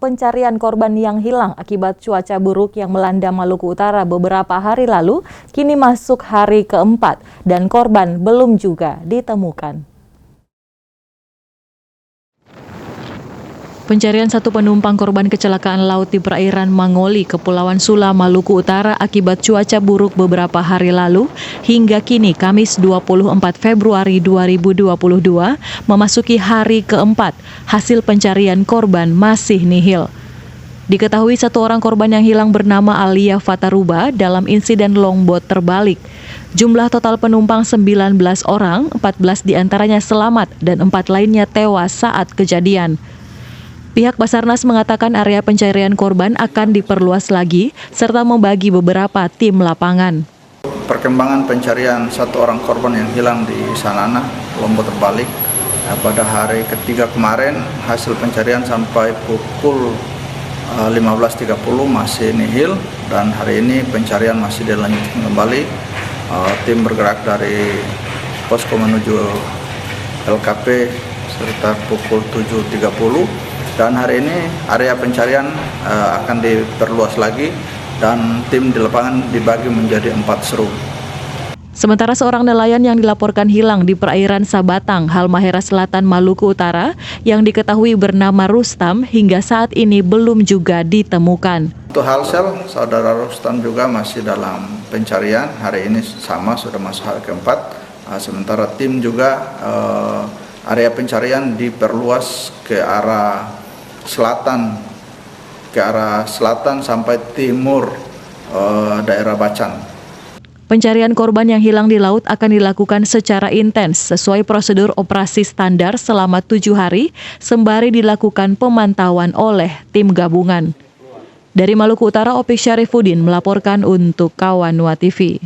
pencarian korban yang hilang akibat cuaca buruk yang melanda Maluku Utara beberapa hari lalu kini masuk hari keempat dan korban belum juga ditemukan. Pencarian satu penumpang korban kecelakaan laut di perairan Mangoli, Kepulauan Sula, Maluku Utara akibat cuaca buruk beberapa hari lalu hingga kini Kamis 24 Februari 2022 memasuki hari keempat. Hasil pencarian korban masih nihil. Diketahui satu orang korban yang hilang bernama Alia Fataruba dalam insiden longboat terbalik. Jumlah total penumpang 19 orang, 14 diantaranya selamat dan 4 lainnya tewas saat kejadian. Pihak Basarnas mengatakan area pencarian korban akan diperluas lagi serta membagi beberapa tim lapangan. Perkembangan pencarian satu orang korban yang hilang di Sanana, Lombok terbalik. Pada hari ketiga kemarin hasil pencarian sampai pukul 15.30 masih nihil dan hari ini pencarian masih dilanjutkan kembali. Tim bergerak dari posko menuju LKP sekitar pukul 7.30. Dan hari ini area pencarian akan diperluas lagi dan tim di lapangan dibagi menjadi 4 seru. Sementara seorang nelayan yang dilaporkan hilang di perairan Sabatang, Halmahera Selatan, Maluku Utara yang diketahui bernama Rustam hingga saat ini belum juga ditemukan. Untuk Halsel, saudara Rustam juga masih dalam pencarian. Hari ini sama sudah masuk hari keempat. Sementara tim juga area pencarian diperluas ke arah selatan sampai timur daerah Bacan. Pencarian korban yang hilang di laut akan dilakukan secara intens sesuai prosedur operasi standar selama 7 hari sembari dilakukan pemantauan oleh tim gabungan. Dari Maluku Utara, Opik Syarifuddin melaporkan untuk Kawanua TV.